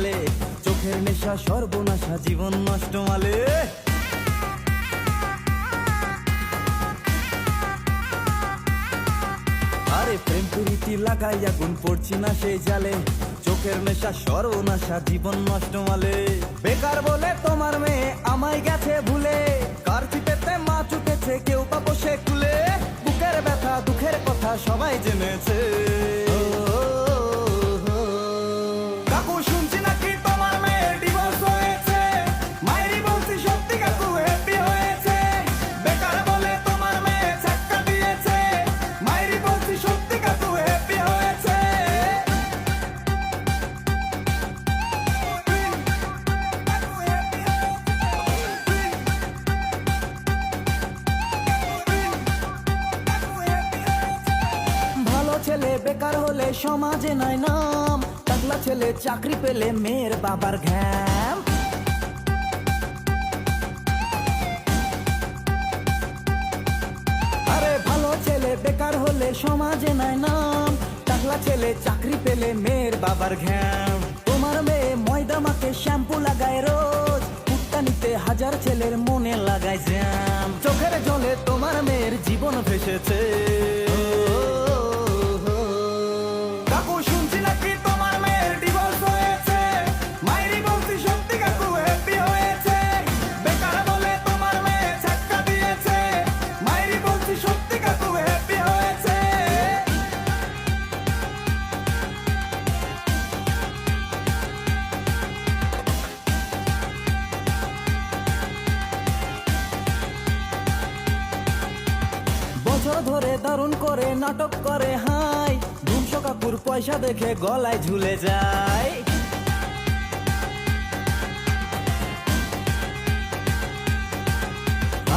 জালে, চোখের নেশা সর্বনাশা জীবন নষ্ট মালে। আরে প্রেম প্রীতি লাগাই আগুন পড়ছি না সেই জালে, চোখের নেশা সর্বনাশা জীবন নষ্ট মালে। বেকার বলে তোমার মেয়ে আমায় গেছে ভুলে, কার চিতেতে মা চুকেছে কেউ বা বসে কুলে। বুকের ব্যথা দুঃখের কথা সবাই জেনেছে। কাকু শুনছি নাকি তোমার মেয়ের ডিভোর্স হয়েছে, মায়েরই বলছি সত্যি কাকু হ্যাপি হয়েছে। বেকার বলে তোমার মেয়ে চাক্কা দিয়েছে, মায়েরই বলছি সত্যি কাকু হ্যাপি হয়েছে। ভালো ছেলে বেকার হলে সমাজে নাই নাম, টাকলা ছেলে চাকরি পেলে মেয়ের বাবার ঘ্যাম। আরে ভালো ছেলে বেকার হলে সমাজে নাই নাম, টাকলা ছেলে চাকরি পেলে মেয়ের বাবার ঘ্যাম। তোমার মেয়ে ময়দা মাকে শ্যাম্পু লাগায় রোজ, কুত্তানিতে হাজার ছেলের মনে লাগায় জ্যাম। চোখের জলে তোমার মেয়ের জীবন ভেসেছে। কাকু শুনছি নাকি তোমার মেয়ের ডিভোর্স হয়েছে, মায়েরই বলছি সত্যি কাকু হ্যাপি হয়েছে। বেকার বলে তোমার মেয়ে চাক্কা দিয়েছে, মায়েরই বলছি সত্যি কাকু হ্যাপি হয়েছে। বছর ধরে দারুণ করে নাটক করে হাই, ধুমশো কাকুর পয়সা দেখে গলায় ঝুলে যায়।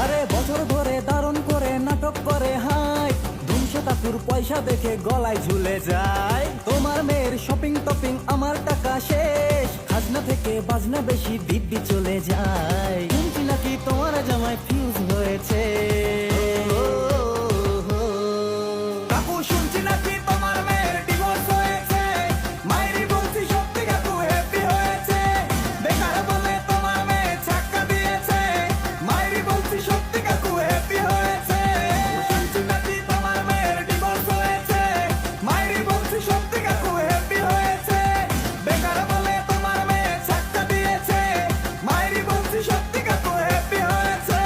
আরে বছর ধরে দারুণ করে নাটক করে হাই, ধুমশো কাকুর পয়সা দেখে গলায় ঝুলে যায়। তোমার মেয়ের শপিং টপিং আমার টাকা শেষ, খাজনা থেকে বাজনা বেশি দিব্যি চলে যায়। শুনছি নাকি তোমার জামাই ফিউজ হয়েছে। কাকু শুনছি নাকি তোমার মেয়ের ডিভোর্স হয়েছে, মায়েরই বলছি সত্যি কাকু হ্যাপি হয়েছে। বেকার বলে তোমার মেয়ে চাক্কা দিয়েছে, মায়েরই বলছি সত্যি কাকু হ্যাপি হয়েছে। শুনছি নাকি তোমার মেয়ের ডিভোর্স হয়েছে, মায়েরই বলছি সত্যি কাকু হ্যাপি হয়েছে। বেকার বলে তোমার মেয়ে চাক্কা দিয়েছে, মায়েরই বলছি সত্যি কাকু হ্যাপি হয়েছে।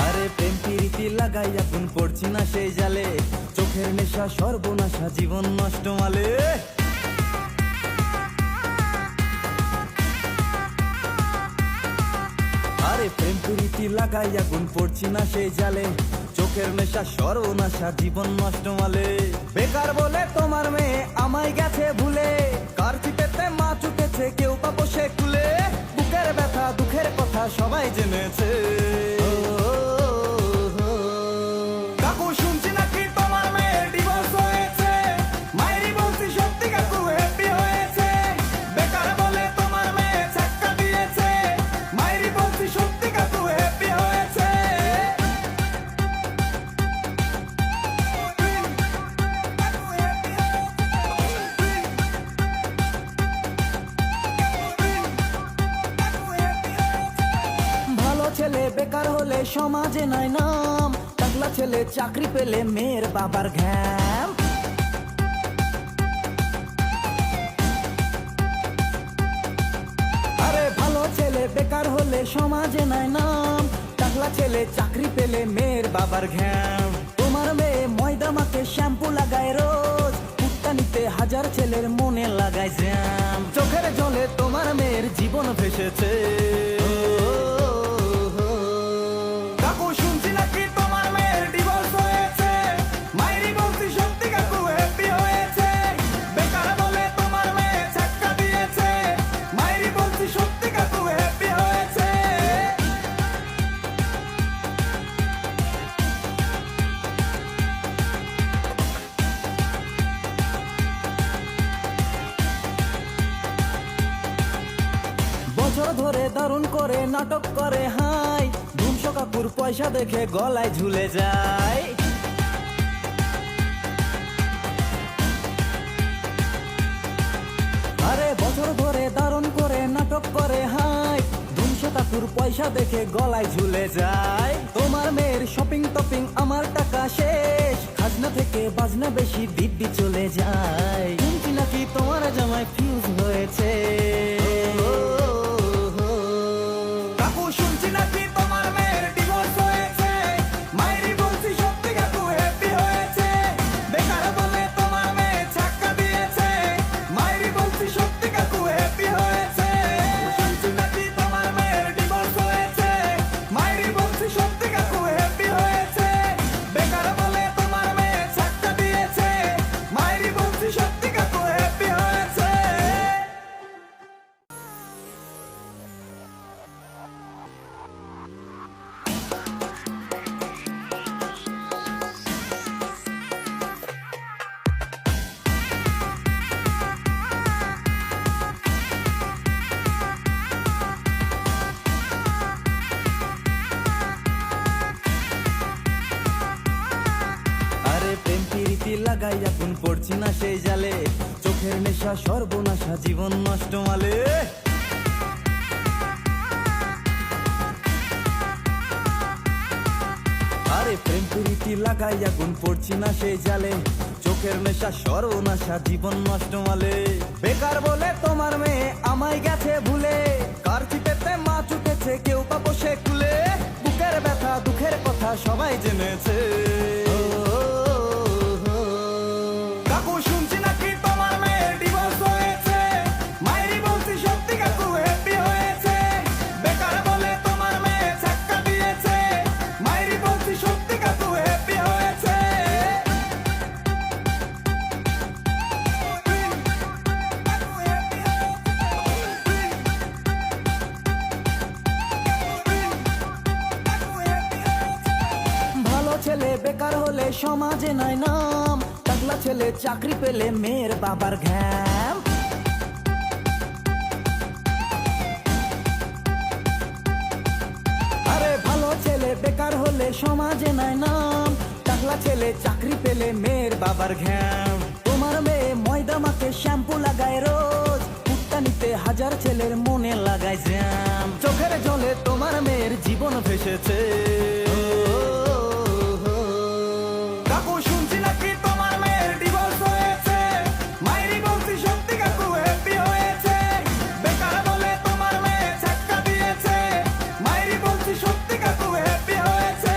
আরে প্রেম প্রীতি লাগাই আগুন পড়ছি না সেই জালে, চোখের নেশা সর্বনাশা জীবন নষ্ট মালে। আরে প্রেম প্রীতি লাগাই আগুন পড়ছি না সেই জালে, চোখের নেশা সর্বনাশা জীবন নষ্ট মালে। বেকার বলে তোমার মেয়ে আমায় গেছে ভুলে, কার চিতেতে মা চুকেছে কেউ বা বসে কুলে। বুকের ব্যথা দুঃখের কথা সবাই জেনেছে। কাকু শুনছি নাকি তোমার মেয়ের ডিভোর্স হয়েছে, মায়েরই বলছি সত্যি কাকু হ্যাপি হয়েছে। বেকার বলে তোমার মেয়ে চাক্কা দিয়েছে, মায়েরই বলছি সত্যি কাকু হ্যাপি হয়েছে। ভালো ছেলে বেকার হলে সমাজে নাই নাম, টাকলা ছেলে চাকরি পেলে মেয়ের বাবার ঘ্যাম। আরে ভালো ছেলে বেকার হলে সমাজে নাই নাম, টাকলা ছেলে চাকরি পেলে মেয়ের বাবার ঘ্যাম। তোমার মেয়ে ময়দা মাকে শ্যাম্পু লাগায় রোজ, কুত্তানিতে হাজার ছেলের মনে লাগায় জ্যাম। চোখের জলে তোমার মেয়ের জীবন ভেসেছে। কাকু শুনছি নাকি তোমার মেয়ের ডিভোর্স হয়েছে, মায়েরই বলছি সত্যি কাকু হ্যাপি হয়েছে। বেকার বলে তোমার মেয়ে চাক্কা দিয়েছে, মায়েরই বলছি সত্যি কাকু হ্যাপি হয়েছে। ধরে দারুণ করে নাটক করে হাই, ধুমশো কাকুর পয়সা দেখে গলায় ঝুলে যায়। আরে বছর ধরে দারুণ করে নাটক করে হাই, ধুমশো কাকুর পয়সা দেখে গলায় ঝুলে যায়। তোমার মেয়ের শপিং টপিং আমার টাকা শেষ, খাজনা থেকে বাজনা বেশি দিব্যি চলে যায়। শুনছি নাকি তোমার জামাই ফিউজ হয়েছে। কাকু শুনছি নাকি তোমার মেয়ের ডিভোর্স হয়েছে, মায়েরই বলছি সত্যি কাকু হ্যাপি হয়েছে। বেকার বলে তোমার মেয়ে ছাক্কা দিয়েছে, মায়েরই বলছি সত্যি কাকু হ্যাপি হয়েছে। শুনছি নাকি তোমার মেয়ের ডিভোর্স হয়েছে, মায়েরই বলছি সত্যি কাকু হ্যাপি হয়েছে। বেকার বলে তোমার মেয়ে ছাক্কা দিয়েছে, মায়েরই বলছি সত্যি কাকু হ্যাপি হয়েছে। আরে প্রেম প্রীতি লাগাই এখন পড়ছি না সেই জালে, চোখের নেশা সর্বনাশা জীবন নষ্ট মালে। আরে প্রেম প্রীতি লাগাই এখন পড়ছি না সেই জালে, চোখের নেশা সর্বনাশা জীবন নষ্ট মালে। বেকার বলে তোমার মেয়ে আমায় গেছে ভুলে, কার চিপেতে মা চুকেছে কেউ বা বসে কুলে। বুকের ব্যথা দুঃখের কথা সবাই জেনেছে। কাকু শুনছি নাকি তোমার মেয়ের ডিভোর্স হয়েছে, মায়েরই বলছি সত্যি কাকু হ্যাপি হয়েছে। বেকার বলে তোমার মেয়ে ছাক্কা দিয়েছে, মায়েরই বলছি সত্যি কাকু হ্যাপি হয়েছে। ভালো ছেলে বেকার হলে সমাজে নাই নাম, টাকলা ছেলে চাকরি পেলে মেয়ের বাবার ঘ্যাম। আরে ভালো ছেলে বেকার হলে সমাজে নাই নাম, টাকলা ছেলে চাকরি পেলে মেয়ের বাবার ঘ্যাম। তোমার মেয়ে ময়দা মাখে শ্যাম্পু লাগায় রোজ, কুত্তানিতে হাজার ছেলের মনে লাগায় জ্যাম। চোখের জলে তোমার মেয়ের জীবন ভেসেছে। কাকু শুনছি নাকি তোমার মেয়ের ডিভোর্স হয়েছে, মায়েরই বলছি সত্যি কাকু হ্যাপি হয়েছে। বেকার বলে তোমার মেয়ে ছাক্কা দিয়েছে, মায়েরই বলছি সত্যি কাকু হ্যাপি হয়েছে।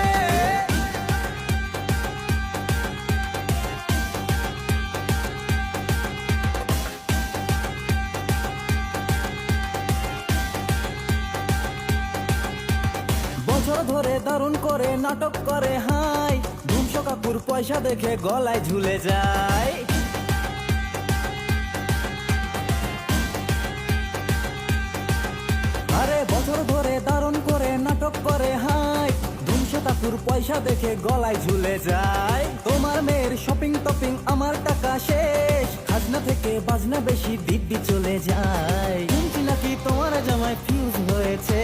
বছর ধরে দারুণ করে নাটক করে হাই, ধুমশো কাকুর পয়সা দেখে গলায় ঝুলে যায়। আরে বছর ধরে দারুণ করে নাটক করে হাই, ধুমশো কাকুর পয়সা দেখে গলায় ঝুলে যায়। তোমার মেয়ের শপিং টপিং আমার টাকা শেষ, খাজনা থেকে বাজনা বেশি দিব্যি চলে যায়। শুনছি নাকি তোমার জামাই ফিউজ হয়েছে।